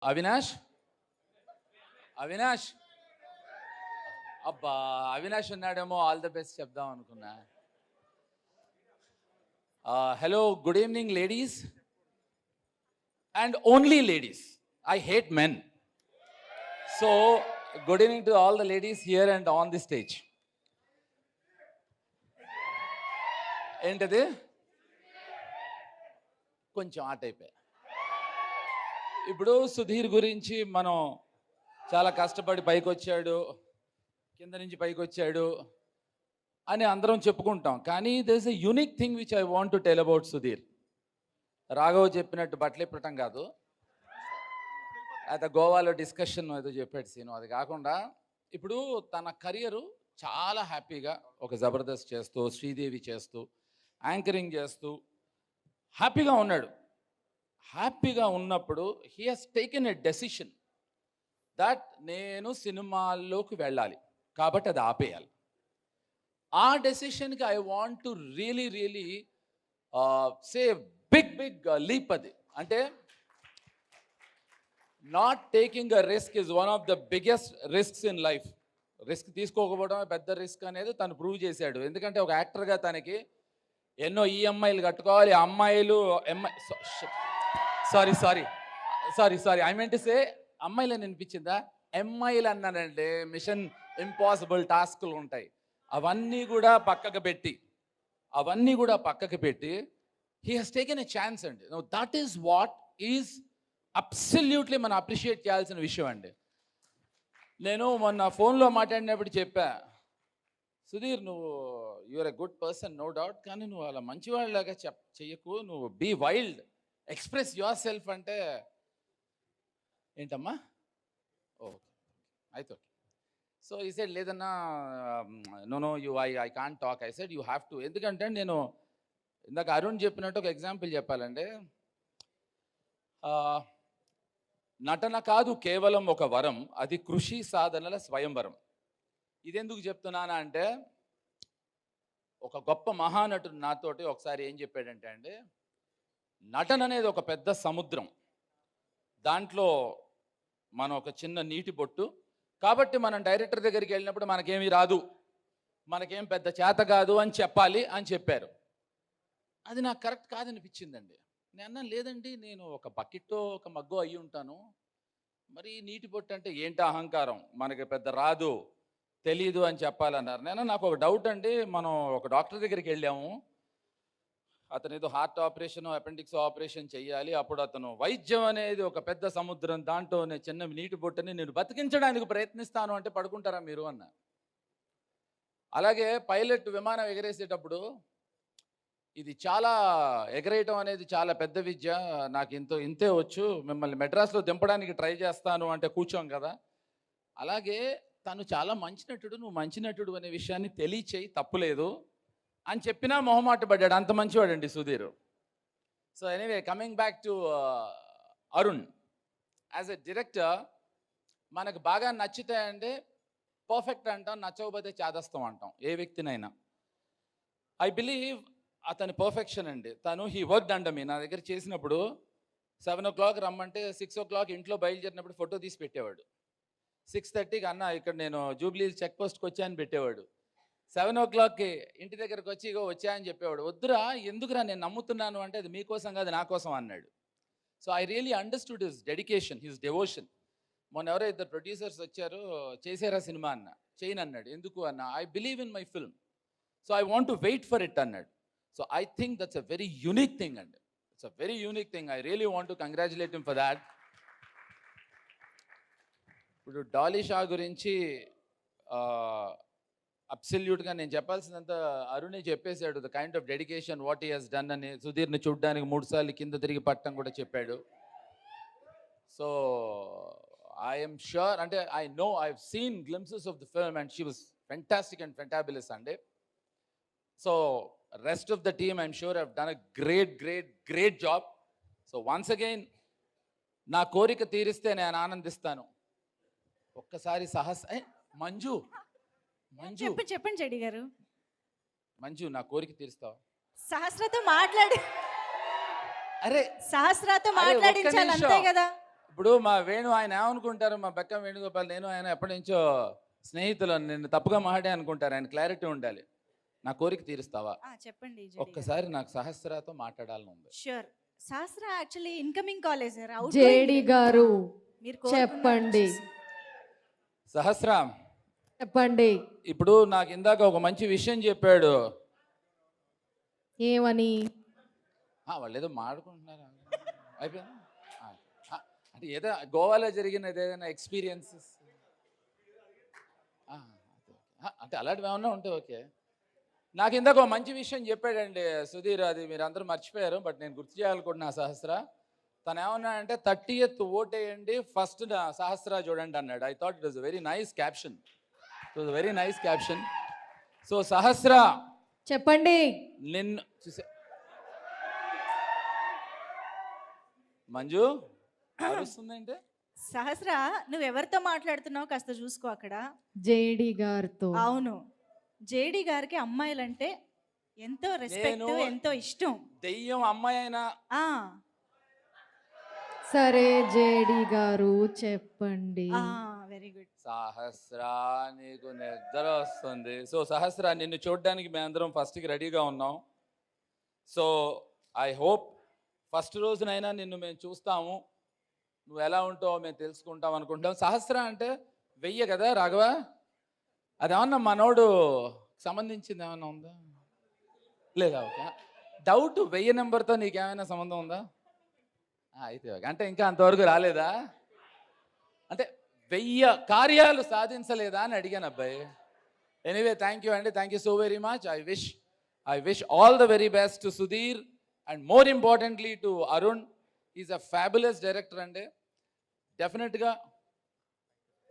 అవినాష్ అవినాష్ అబ్బా అవినాష్ ఉన్నాడేమో all the best చెప్దాం అనుకున్నా. Hello, good evening ladies and only ladies. I hate men. So good evening to all the ladies here and on the stage. ఏంటది? కొంచెం ఆట అయిపోయా. ఇప్పుడు సుధీర్ గురించి మనం చాలా కష్టపడి పైకి వచ్చాడు, కింద నుంచి పైకి వచ్చాడు అని అందరం చెప్పుకుంటాం. కానీ this a unique thing which I want to tell about Sudheer. Raghav చెప్పినట్టు బట్టలు ఇప్పటం కాదు, అయితే గోవాలో డిస్కషన్ ఏదో చెప్పాడు సీను. అది కాకుండా ఇప్పుడు తన కెరియరు చాలా హ్యాపీగా ఒక జబర్దస్త్ చేస్తూ, శ్రీదేవి చేస్తూ, యాంకరింగ్ చేస్తూ హ్యాపీగా ఉన్నాడు. హ్యాపీగా ఉన్నప్పుడు he has taken a decision that నేను సినిమాల్లోకి వెళ్ళాలి, కాబట్టి అది ఆపేయాలి. ఆ డెసిషన్కి I want to really say big leap. అది అంటే not taking a risk is one of the biggest risks in life. Risk తీసుకోకపోవడం పెద్ద రిస్క్ అనేది తను ప్రూవ్ చేశాడు. ఎందుకంటే ఒక యాక్టర్గా తనకి ఎన్నో ఈఎంఐలు కట్టుకోవాలి. అమ్మాయిలు sorry I mean to say అమ్మాయిలు అని అనిపించిందా? ఎంఐలు అన్నానంటే మిషన్ ఇంపాసిబుల్ టాస్క్లు ఉంటాయి. అవన్నీ కూడా పక్కకు పెట్టి he has taken a chance అండి. That is what is absolutely మనం అప్రిషియేట్ చేయాల్సిన విషయం అండి. నేను మొన్న ఫోన్లో మాట్లాడినప్పుడు చెప్పా, సుధీర్ నువ్వు you're a good person no doubt, కానీ నువ్వు అలా మంచివాళ్ళలాగా చెయ్యకు, నువ్వు be wild, express yourself అంటే ఏంటమ్మా? ఓకే అయితే ఓకే. సో ఈ సైడ్ లేదన్నా no I can't talk. I said you have to. ఎందుకంటే నేను ఇందాక అరుణ్ చెప్పినట్టు ఒక ఎగ్జాంపుల్ చెప్పాలంటే, నటన కాదు కేవలం ఒక వరం, అది కృషి సాధనల స్వయంవరం. ఇదెందుకు చెప్తున్నానా అంటే, ఒక గొప్ప మహానటుడు నాతోటి ఒకసారి ఏం చెప్పాడంటే అండి, నటన అనేది ఒక పెద్ద సముద్రం, దాంట్లో మనం ఒక చిన్న నీటి బొట్టు, కాబట్టి మనం డైరెక్టర్ దగ్గరికి వెళ్ళినప్పుడు మనకేమీ రాదు, మనకేం పెద్ద చేత కాదు అని చెప్పాలి అని చెప్పారు. అది నాకు కరెక్ట్ కాదనిపించిందండి. నేను అన్నా లేదండి, నేను ఒక బకెట్టో ఒక మగ్గో అయ్యి ఉంటాను, మరి నీటి బొట్టు అంటే ఏంటి అహంకారం, మనకి పెద్ద రాదు తెలీదు అని చెప్పాలన్నారు. నాకు ఒక డౌట్ అండి, మనం ఒక డాక్టర్ దగ్గరికి వెళ్ళాము, అతను ఏదో హార్ట్ ఆపరేషన్ అపెండిక్స్ ఆపరేషన్ చేయాలి, అప్పుడు అతను వైద్యం అనేది ఒక పెద్ద సముద్రం, దాంట్లో చిన్న నీటి బొట్టుని నేను బతికించడానికి ప్రయత్నిస్తాను అంటే పడుకుంటారా మీరు అన్న. అలాగే పైలట్ విమానం ఎగరేసేటప్పుడు ఇది చాలా ఎగరేయటం అనేది చాలా పెద్ద విద్య, నాకు ఇంతే వచ్చు, మిమ్మల్ని మెడ్రాస్లో దింపడానికి ట్రై చేస్తాను అంటే కూర్చోం కదా. అలాగే తను చాలా మంచి నటుడు, నువ్వు మంచి నటుడు అనే విషయాన్ని తెలియచేయి, తప్పులేదు అని చెప్పినా మొహమాట పడ్డాడు. అంత మంచివాడండి Sudheer. So anyway, coming back to Arun. As a director మనకు బాగా నచ్చుతాయంటే పర్ఫెక్ట్ అంటాం, నచ్చకపోతే చాదస్తాం అంటాం ఏ వ్యక్తినైనా. ఐ బిలీవ్ అతని పర్ఫెక్షన్ అండి. He worked under me. నా దగ్గర చేసినప్పుడు 7 o'clock రమ్మంటే 6 o'clock ఇంట్లో బయలుదేరినప్పుడు ఫోటో తీసి పెట్టేవాడు. 6:30కి అన్న ఇక్కడ నేను జూబ్లీ చెక్ పోస్ట్కి వచ్చాయని పెట్టేవాడు. 7 o'clockకి ఇంటి దగ్గరకు వచ్చి ఇగో వచ్చాయని చెప్పేవాడు. వద్దురా, ఎందుకురా, నేను నమ్ముతున్నాను అంటే అది మీకోసం కాదు నా కోసం అన్నాడు. So I really understood his dedication, his devotion. మొన్న ఎవరో 2 ప్రొడ్యూసర్స్ వచ్చారు, చేసారా సినిమా అన్న, చేయను అన్నాడు. ఎందుకు అన్న, I believe in my film, so I want to wait for it అన్నాడు. So I think that's a very unique thing అండి. It's a very unique thing. I really want to congratulate him for that. ఇప్పుడు డాలీ షా గురించి అబ్సల్యూట్గా నేను చెప్పాల్సినంత అరుణే చెప్పేశాడు. The kind of dedication what he has done అని. సుధీర్ని చూడ్డానికి 3 సార్లు కింద తిరిగి పట్టడం కూడా చెప్పాడు. సో ఐఎమ్ ష్యూర్, అంటే I know, I have seen glimpses of the film and she was fantastic and fantabulous అండి. So rest of the team I'm sure have done a great job. So once again నా కోరిక తీరిస్తే నేను ఆనందిస్తాను. ఒక్కసారి మంజు చెప్పండి చెడి గారు. మంజు, నా కోరిక తీరుస్తావా? సహస్రతో మాట్లాడి అరే సహస్రతో మాట్లాడించాలి అంతే కదా. ఇప్పుడు మా వేణు ఆయన ఏమనుకుంటారు, మా బెక్క వేణుగోపాల్ నేను ఆయన ఎప్పటి నుంచో స్నేహితులు, నిన్ను తప్పుగా మాట్లాడే అనుకుంటారు. ఆయన క్లారిటీ ఉండాలి. నా కోరిక తీరుస్తావా? చెప్పండి ఒక్కసారి నాకు సహస్రాతో మాట్లాడాలని ఉంది. షూర్. శాస్త్ర actually incoming college sir. JD గారు మీరు కోరుకున్న చెప్పండి. సహస్రా, చెప్పండి ఇప్పుడు నాకు ఇందాక ఒక మంచి విషయం చెప్పాడు. ఏమని? వాళ్ళు ఏదో మాట్లాడుకుంటున్నారా? అయిపోయింది. అంటే ఏదో గోవాలో జరిగిన ఏదైనా ఎక్స్పీరియన్సెస్ అంటే అలాంటివి ఏమన్నా ఉంటే ఓకే. నాకు ఇందాక ఒక మంచి విషయం చెప్పాడండి సుధీర్, అది మీరు అందరూ మర్చిపోయారు, బట్ నేను గుర్తు చేయాలనుకుంటున్నా. సహస్ర తను ఏమన్నా అంటే 30th ఓటేయండి, ఫస్ట్ సహస్ర చూడండి అన్నాడు. I thought it was very nice caption. It was very nice caption. So Sahasra చెప్పండి. నిన్ను చూసే మంజు అరుస్తుందంటే సహస్ర, నువ్వు ఎవరితో మాట్లాడుతున్నావు కాస్త చూసుకో అక్కడ. జేడి గారితో. అవును, జేడి గారికి అమ్మాయిలంటే ఎంతో రెస్పెక్ట్, నేను- ఎంతో ఇష్టం. దెయ్యం అమ్మాయి అయినా ఆ సరే జేడి గారు చెప్పండి. Very good. సహస్ర నీకు నిద్ర వస్తుంది. సో సహస్ర, నిన్ను చూడడానికి మేమందరం ఫస్ట్కి రెడీగా ఉన్నాం. సో ఐ హోప్ ఫస్ట్ రోజునైనా నిన్ను మేము చూస్తాము, నువ్వు ఎలా ఉంటావో మేము తెలుసుకుంటాం అనుకుంటాం. సహస్ర అంటే 1000 కదా రాఘవ? అదేమన్నా మనోడు సంబంధించింది ఏమన్నా ఉందా? లేదా? ఓకే. డౌట్, 1000 నెంబర్తో నీకేమైనా సంబంధం ఉందా? అయితే ఓకే. అంటే ఇంకా అంతవరకు రాలేదా? అంటే 1000 కార్యాలు సాధించలేదా అని అడిగాను అబ్బాయి. ఎనీవే థ్యాంక్ యూ అండి, thank you so very much. I wish all the very best to Sudheer and more importantly to Arun. Is a fabulous director అండి. డెఫినెట్గా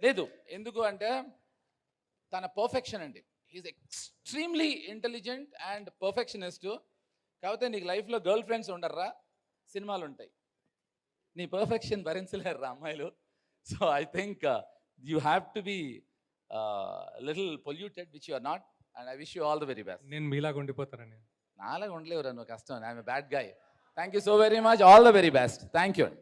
లేదు, ఎందుకు అంటే తన పర్ఫెక్షన్ అండి. He's extremely intelligent and perfectionist. కాకపోతే నీకు లైఫ్లో గర్ల్ ఫ్రెండ్స్ ఉండర్రా, సినిమాలు ఉంటాయి. నీ పర్ఫెక్షన్ భరించలేరురా అమ్మాయిలు. So I think you have to be little polluted, which you are not, and I wish you all the very best. నేను మీలాగా ఉండిపోతానని. నాలాగా ఉండలేవురా నువ్వు, కష్టం. I'm a bad guy. Thank you so very much, all the very best. Thank you అండి.